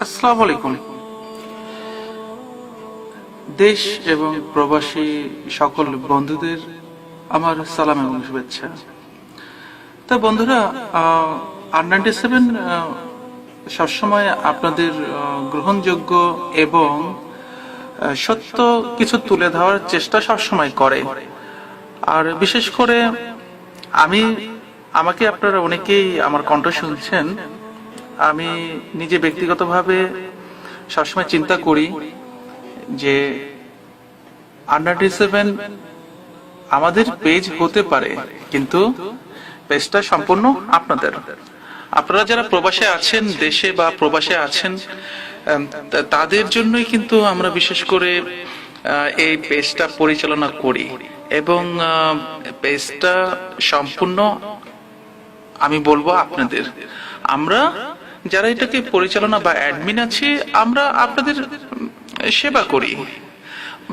আসসালামু আলাইকুম। দেশ এবং প্রবাসী সকল বন্ধুদের আমার সালাম এবং শুভেচ্ছা। তা বন্ধুরা, R97 সবসময় আপনাদের গ্রহণযোগ্য এবং সত্য কিছু তুলে ধরার চেষ্টা সবসময় করে। আর বিশেষ করে আমাকে আপনারা অনেকেই আমার কণ্ঠ শুনছেন। আমি নিজে ব্যক্তিগতভাবে সবসময় চিন্তা করি যে R97 আমাদের পেজ হতে পারে, কিন্তু পেজটা সম্পূর্ণ আপনারা যারা প্রবাসে আছেন, দেশে বা প্রবাসে আছেন, তাদের জন্যই কিন্তু আমরা বিশেষ করে এই পেজটা পরিচালনা করি। এবং পেজটা সম্পূর্ণ আমি বলবো আপনাদের। আমরা যারা এটাকে পরিচালনা বা অ্যাডমিন আছি, আমরা আপনাদের সেবা করি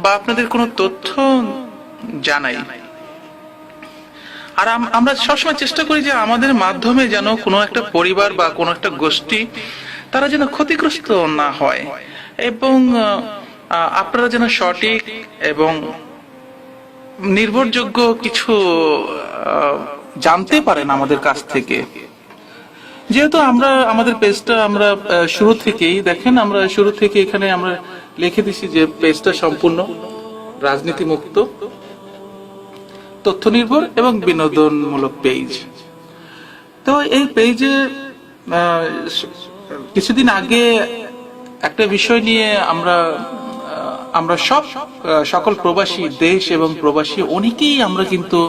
বা আপনাদের কোনো তথ্য জানাই। আর আমরা সবসময় চেষ্টা করি যে আমাদের মাধ্যমে যেন কোনো একটা পরিবার বা কোনো একটা গোষ্ঠী তারা যেন ক্ষতিগ্রস্ত না হয়, এবং আপনারা যেন সঠিক এবং নির্ভরযোগ্য কিছু জানতে পারেন আমাদের কাছ থেকে। যেহেতু আমাদের পেজটা আমরা শুরু থেকেই দেখেন, আমরা শুরু থেকে এখানে আমরা লিখে দিছি যে পেজটা সম্পূর্ণ রাজনীতি মুক্ত, তথ্য নির্ভর এবং বিনোদনমূলক পেজ। তো এই পেজে কিছুদিন আগে একটা বিষয় নিয়ে আমরা সকল প্রবাসী, দেশ এবং প্রবাসী অনেকেই আমরা কিন্তু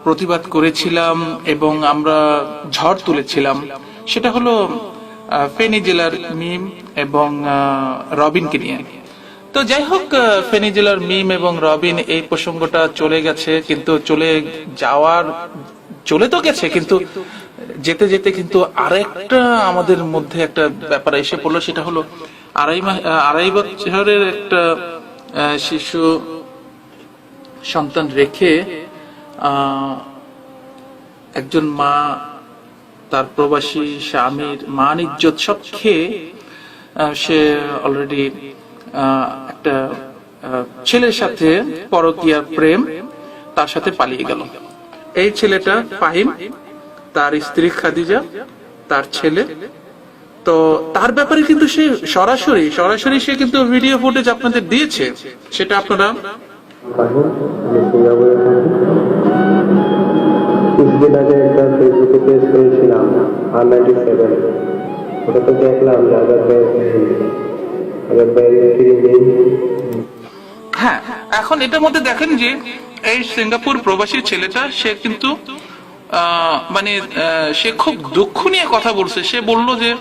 প্রতিবাদ করেছিলাম এবং আমরা ঝড় তুলেছিলাম। সেটা হলো ফেনী জেলার মিম এবং রবিনকে নিয়ে। তো যাই হোক, ফেনী জেলার মিম এবং রবিন এই প্রসঙ্গটা চলে গেছে, কিন্তু চলে তো গেছে, কিন্তু যেতে যেতে কিন্তু আরেকটা আমাদের মধ্যে একটা ব্যাপার এসে পড়লো। সেটা হলো আড়াই বছরের একটা শিশু সন্তান রেখে একজন মা তার প্রবাসী স্বামীর মান ইজ্জত সব খেয়ে সে অলরেডি একটা ছেলের সাথে পরকীয়ার প্রেম, তার সাথে পালিয়ে গেল। এই ছেলেটা ফাহিম, তার স্ত্রী খাদিজা, তার ছেলে। তো তার ব্যাপারে কিন্তু সে সরাসরি সে কিন্তু ভিডিও ফুটেজ আপনাদের দিয়েছে। সেটা আপনারা কিছুদিন আগে একটা ফেসবুকে পেজ করেছিলাম R97, ওটা তো দেখলাম যে হ্যাঁ, এখন এটার মধ্যে দেখেন যে এই সিঙ্গাপুর প্রবাসী ছেলেটা সে কিন্তু সে খুব দুঃখ নিয়ে কথা বলছে। সে বলল যে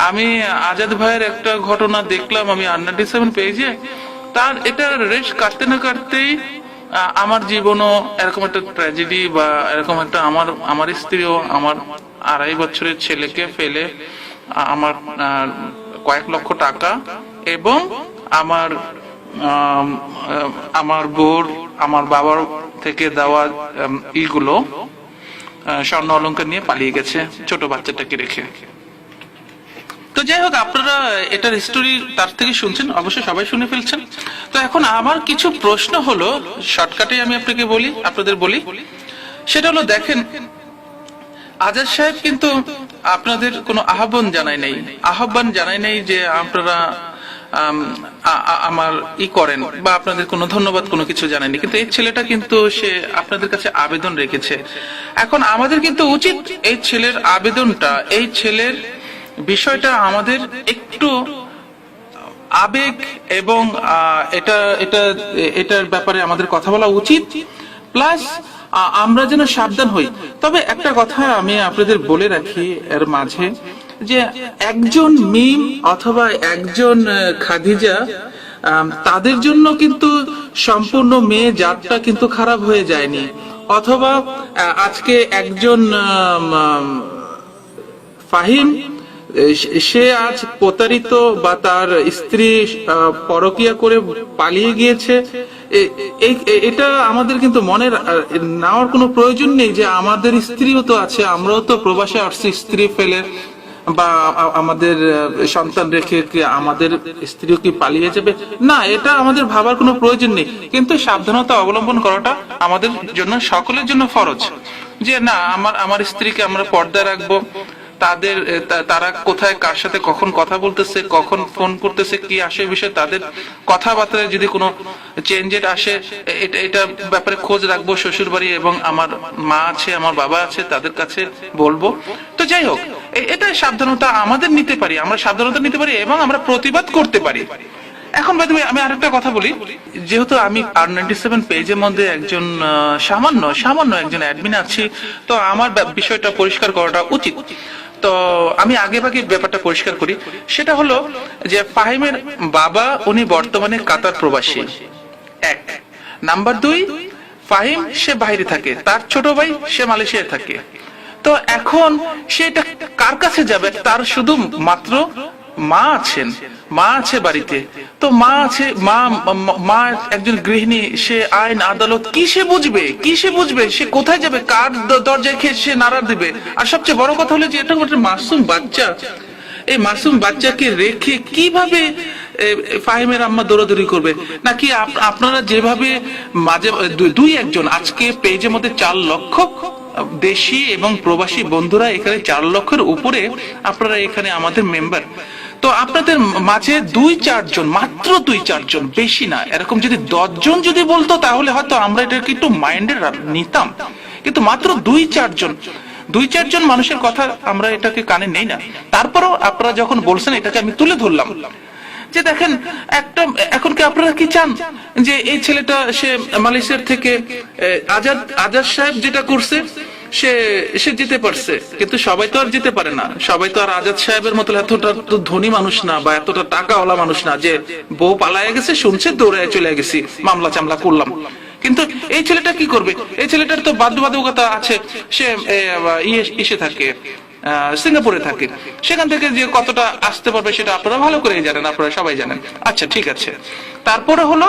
আমি আজাদ ভাইয়ের একটা ঘটনা দেখলাম আমি R97 পেজে, তার এটা রেশ কাটতে না কাটতেই আমার জীবনও এরকম একটা ট্র্যাজেডি বা এরকম একটা আমার স্ত্রীও আমার 2.5 বছরের ছেলেকে ফেলে আমার কয়েক লক্ষ টাকা এবং আমার বোর আমার বাবার থেকে দেওয়া ইগুলো স্বর্ণ অলংকার নিয়ে পালিয়ে গেছে ছোট বাচ্চাটাকে রেখে। তো যাই হোক, আপনারা এটার হিস্টোরি তার থেকে শুনছেন, অবশ্যই সবাই শুনে ফেলছেন। তো এখন আমার কিছু প্রশ্ন হলো, শর্টকাটে আমি আপনাদের বলি। সেটা হলো, দেখেন, আজাদ সাহেব কিন্তু আপনাদের কোনো আহ্বান জানাই নাই যে আপনারা আমার করেন বা আপনাদের কোনো ধন্যবাদ কোনো কিছু জানায়নি। কিন্তু এই ছেলেটা কিন্তু সে আপনাদের কাছে আবেদন রেখেছে। এখন আমাদের কিন্তু উচিত এই ছেলের আবেদনটা, এই ছেলের বিষয়টা আমাদের একটু আবেগ এবং এটার ব্যাপারে আমাদের কথা বলা উচিত, প্লাস আমরা যেন সাবধান হই। তবে একটা কথা আমি আপনাদের বলে রাখি এর মাঝে, যে একজন মিম অথবা একজন খাদিজা, তাদের জন্য কিন্তু সম্পূর্ণ মেয়ে জাতটা কিন্তু খারাপ হয়ে যায়নি। অথবা আজকে একজন ফাহিম, সে আজ প্রতারিত বা তার স্ত্রী পরকীয়া করে পালিয়ে গিয়েছে, এটা আমাদের কিন্তু মনে নেওয়ার কোনো প্রয়োজন নেই যে আমাদের স্ত্রীও তো আছে, আমরাও তো প্রবাসে আসছি স্ত্রী ফেলে, বা আমাদের সন্তান রেখে কি আমাদের স্ত্রীও কি পালিয়ে যাবে? না, এটা আমাদের ভাবার কোনো প্রয়োজন নেই। কিন্তু সাবধানতা অবলম্বন করাটা আমাদের জন্য, সকলের জন্য ফরজ। যে না, আমার স্ত্রীকে আমরা পর্দায় রাখবো, তারা কোথায় কার সাথে কখন কথা বলতেছে, কখন ফোন করতেছে, কি আসে বিষয়, তাদের কথাবার্তায় যদি কোনো চেঞ্জের আসে এটা ব্যাপারে খোঁজ রাখবো। শ্বশুর বাড়ি এবং আমার মা আছে, আমার বাবা আছে, তাদের কাছে বলবো। তো যাই হোক, এটা সাবধানতা আমাদের নিতে পারি, আমরা সাবধানতা নিতে পারি এবং আমরা প্রতিবাদ করতে পারি। এখন বাদ আমি আরেকটা কথা বলি, যেহেতু আমি R97 পেজের মধ্যে একজন সামান্য একজন অ্যাডমিন আছি, তো আমার বিষয়টা পরিষ্কার করাটা উচিত। তো আমি আগে ভাগে ব্যাপারটা পরিষ্কার করি। সেটা হলো যে ফাহিমের বাবা উনি বর্তমানে কাতার প্রবাসী, এক নাম্বার। দুই, ফাহিম সে বাইরে থাকে, তার ছোট ভাই সে মালয়েশিয়ায় থাকে। তো এখন সেটা কার কাছে যাবে? তার শুধু মাত্র মা আছেন, মা আছে বাড়িতে। তো মা আছে, মা একজন গৃহিণী, সে আইন আদালত কি সে বুঝবে? সে কোথায় যাবে? কার দরজায় খেয়ে সে নাড়া দিবে? আর সবচেয়ে বড় কথা হলো যে এটা একটা মাসুম বাচ্চা। এই মাসুম বাচ্চাকে রেখে কিভাবে ফাহিমের আম্মা দৌড়াদৌড়ি করবে? নাকি আপনারা যেভাবে মাঝে দুই একজন, আজকে পেজের মধ্যে 4 লক্ষ দেশি এবং প্রবাসী বন্ধুরা, এখানে 4 লক্ষের উপরে আপনারা এখানে আমাদের মেম্বার। তো আপনাদের মাঝে 2-4 জন, মাত্র 2-4 জন, বেশি না, এরকম যদি 10 জন যদি বলতো তাহলে হয়তো আমরা এটাকে একটু মাইন্ডে নিতাম। কিন্তু মাত্র 2-4 জন মানুষের কথা আমরা এটাকে কানে নেই না। তারপরেও আপনারা যখন বলছেন, এটাকে আমি তুলে ধরলাম যে দেখেন একটা, এখন কি আপনারা কি চান যে এই ছেলেটা সে মালয়েশিয়ার থেকে আজাদ সাহেব যেটা করছে সে যেতে পারছে, কিন্তু সবাই তো আর যেতে পারে না। সবাই তো আর আজাদ সাহেবের মতো এতটা তো ধনী মানুষ না, বা এতটা টাকাওয়ালা মানুষ না যে বউ পালায় গেছে, শুনছে দৌড়ে চলে গেছি, মামলা চামলা করলাম। কিন্তু এই ছেলেটা কি করবে? এই ছেলেটার তো বাধ্যবাধকতা আছে, সে ইসে থাকে, সিঙ্গাপুরে থাকে। সেখান থেকে যে কতটা আসতে পারবে সেটা আপনারা ভালো করে জানেন, আপনারা সবাই জানেন। আচ্ছা, ঠিক আছে। তারপরে হলো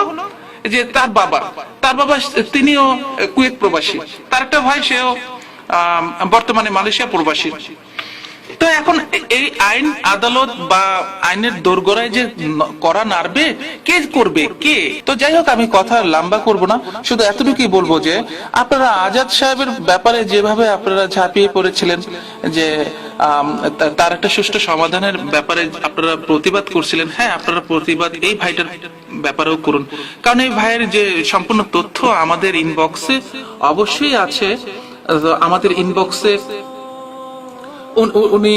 যে তার বাবা তিনিও কুয়েত প্রবাসী, তার একটা ভাই সেও বর্তমানে মালয়েশিয়া প্রবাসী। তো এখন এই আইন আদালত বা আইনের দোরগোড়ায় যে করা নাড়বে, কে করবে? কে? তো যাই হোক, আমি কথা লম্বা করব না, শুধু এতটুকুই বলবো যে আপনারা আজাদ সাহেবের ব্যাপারে যেভাবে আপনারা ঝাঁপিয়ে পড়েছিলেন, যে তার একটা সুষ্ঠু সমাধানের ব্যাপারে আপনারা প্রতিবাদ করছিলেন, হ্যাঁ, আপনারা প্রতিবাদ এই ভাইটার ব্যাপারেও করুন। কারণ এই ভাইয়ের যে সম্পূর্ণ তথ্য আমাদের ইনবক্সে অবশ্যই আছে। আমাদের ইনবক্সে উনি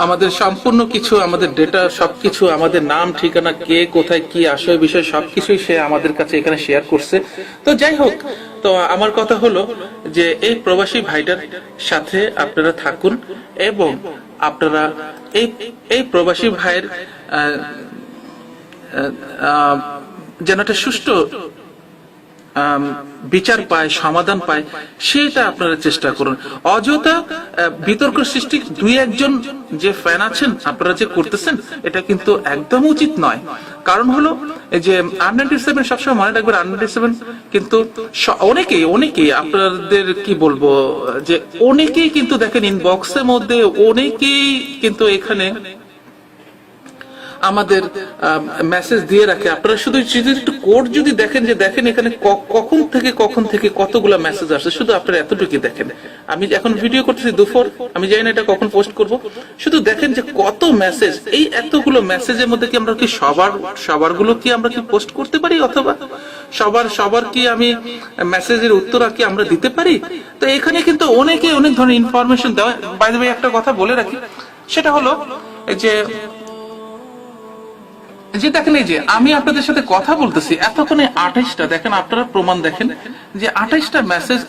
আমাদের সম্পূর্ণ কিছু, আমাদের ডেটা সবকিছু, আমাদের নাম ঠিকানা, কে কোথায় কি আসে বিষয় সবকিছুই সে আমাদের কাছে এখানে শেয়ার করছে। তো যাই হোক, তো আমার কথা হলো যে এই প্রবাসী ভাইটার সাথে আপনারা থাকুন এবং আপনারা এই প্রবাসী ভাইয়ের যেন একটা সুষ্ঠু বিচার পায়, সমাধান পায়, সেটা আপনারা চেষ্টা করুন। অযথা বিতর্ক সৃষ্টি 2-1 যে ফ্যান আছেন আপনারা যে করতেছেন, এটা কিন্তু একদম উচিত নয়। কারণ হলো যে R97 সবসময় মনে রাখবেন, R97 কিন্তু অনেকেই আপনাদের কি বলবো, যে অনেকেই কিন্তু দেখেন ইনবক্সের মধ্যে অনেকেই কিন্তু এখানে আমাদের মেসেজ দিয়ে রাখে। আপনারা শুধু একটু কোড যদি দেখেন, যে দেখেন এখানে কখন থেকে কতগুলো মেসেজ আসছে, শুধু আপনারা এতটুকু দেখেন। আমি এখন ভিডিও করতেছি দুপুর, আমি জানি না এটা কখন পোস্ট করব, শুধু দেখেন যে কত মেসেজ। এই এতগুলো মেসেজের মধ্যে কি আমরা কি সবার গুলো কি আমরা কি পোস্ট করতে পারি, অথবা সবার কি আমি মেসেজের উত্তর কি আমরা দিতে পারি? তো এখানে কিন্তু অনেক ধরনের ইনফরমেশন দেওয়া। বাই দ্য ওয়ে, একটা কথা বলে রাখি, সেটা হলো যে দেখেন, এই যে আমি আপনাদের সাথে কথা বলতেছি, এতক্ষণে 28টা, দেখেন আপনারা প্রমাণ দেখেন যে 28টা মেসেজ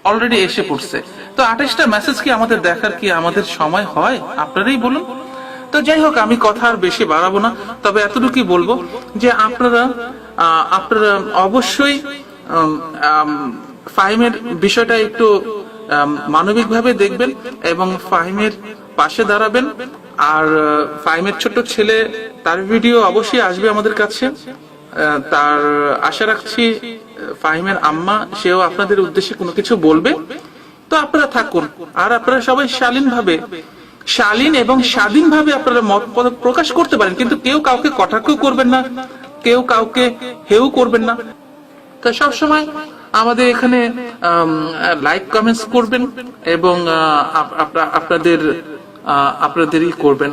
অলরেডি এসে পড়ছে। তো 28টা মেসেজ কি আমাদের দেখার কি আমাদের সময় হয়? আপনারাই বলুন। তো যাই হোক, আমি কথা আর বেশি বাড়াবো না, তবে এতটুকুই বলবো যে আপনারা অবশ্যই ফাহিমের বিষয়টা একটু মানবিকভাবে দেখবেন এবং ফাহিমের পাশে দাঁড়াবেন। আর ফাহিমের ছোট্ট ছেলে, তার ভিডিও অবশ্যই আসবে আমাদের কাছে। তার আশা রাখছি ফাহিমের আম্মা সেও আপনাদের উদ্দেশ্যে কোনো কিছু বলবে। তো আপনারা থাকুন, আর আপনারা সবাই শালীনভাবে শালীন এবং স্বাধীনভাবে আপনারা মত প্রকাশ করতে পারেন, কিন্তু কেউ কাউকে কটাক্ষ করবেন না, কেউ কাউকে হেউ করবেন না। তো সবসময় আমাদের এখানে লাইক কমেন্টস করবেন এবং আপনাদেরই করবেন।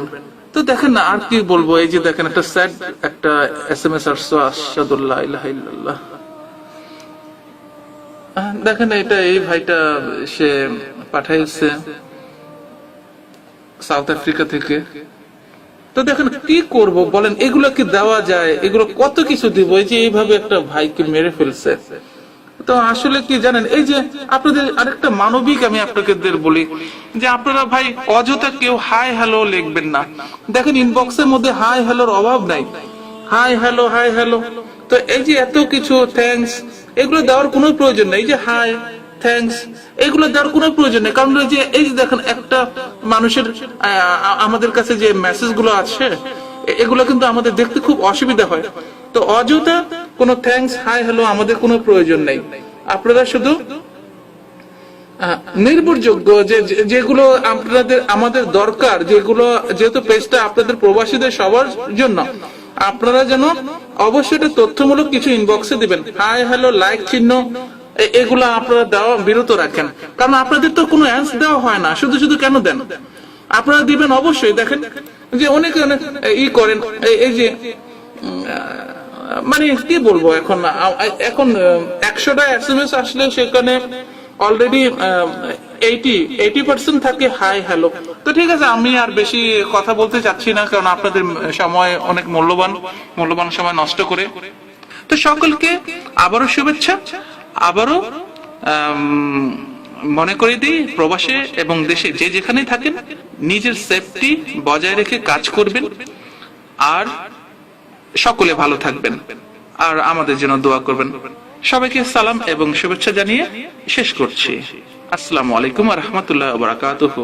তো দেখেন না, আর কি বলবো, এই যে দেখেন একটা স্যাড একটা SMS আসছে, আশহাদুল্লাহ ইলাহা ইল্লাল্লাহ। দেখেন এটা এই ভাইটা সে পাঠাইছে সাউথ আফ্রিকা থেকে। তো দেখেন কি করব বলেন, এগুলো কি দেওয়া যায়? এগুলো কত কিছু দিব, এই যে এইভাবে একটা ভাইকে মেরে ফেলছে। তো আসলে কি জানেন, এই যে আপনাদের আরেকটা মানবিক আমি আপনাদের বলি যে আপনারা ভাই অযথা কেউ হাই হ্যালো লিখবেন না। দেখেন ইনবক্সের মধ্যে হাই হ্যালোর অভাব নাই, হাই হ্যালো হাই হ্যালো। তো এই যে এত কিছু থ্যাঙ্কস, এগুলো দেওয়ার কোনো প্রয়োজন নেই। এই যে হাই থ্যাঙ্কস এগুলো দেওয়ার কোনো প্রয়োজন নেই, কারণ এই যে দেখেন একটা মানুষের আমাদের কাছে যে মেসেজ গুলো আছে এগুলো কিন্তু আমাদের দেখতে খুব অসুবিধা হয়। তো অযথা কোনো থ্যাঙ্কস হাই হ্যালো আমাদের কোনো প্রয়োজন নেই। আপনারা শুধু নির্ভরযোগ্য যেগুলো আমাদের দরকার, যেগুলো যেহেতু পেজটা আপনাদের প্রবাসীদের সবার জন্য, আপনারা যেন অবশ্যই এটা তথ্যমূলক কিছু ইনবক্সে দিবেন। হাই হ্যালো লাইক চিহ্ন এগুলো আপনারা দেওয়া বিরত রাখেন, কারণ আপনাদের তো কোনো অ্যান্স দেওয়া হয় না, শুধু শুধু কেন দেন? আপনারা দিবেন অবশ্যই। দেখেন যে অনেকে অনেক করেন, এই যে মানে কি বলবো, এখন 100টা SMS আসলে সেখানে অলরেডি 80% থাকে হাই হ্যালো। তো ঠিক আছে, আমি আর বেশি কথা বলতে চাচ্ছি না, কারণ আপনাদের সময় অনেক মূল্যবান সময় নষ্ট করে। তো সকলকে আবারও শুভেচ্ছা, আবারও মনে করে দিই, প্রবাসে এবং দেশে যে যেখানে থাকেন নিজের সেফটি বজায় রেখে কাজ করবেন, আর সকলে ভালো থাকবেন, আর আমাদের জন্য দোয়া করবেন। সবাইকে সালাম এবং শুভেচ্ছা জানিয়ে শেষ করছি। আসসালামু আলাইকুম ওয়া রাহমাতুল্লাহি ওয়া বারাকাতুহু।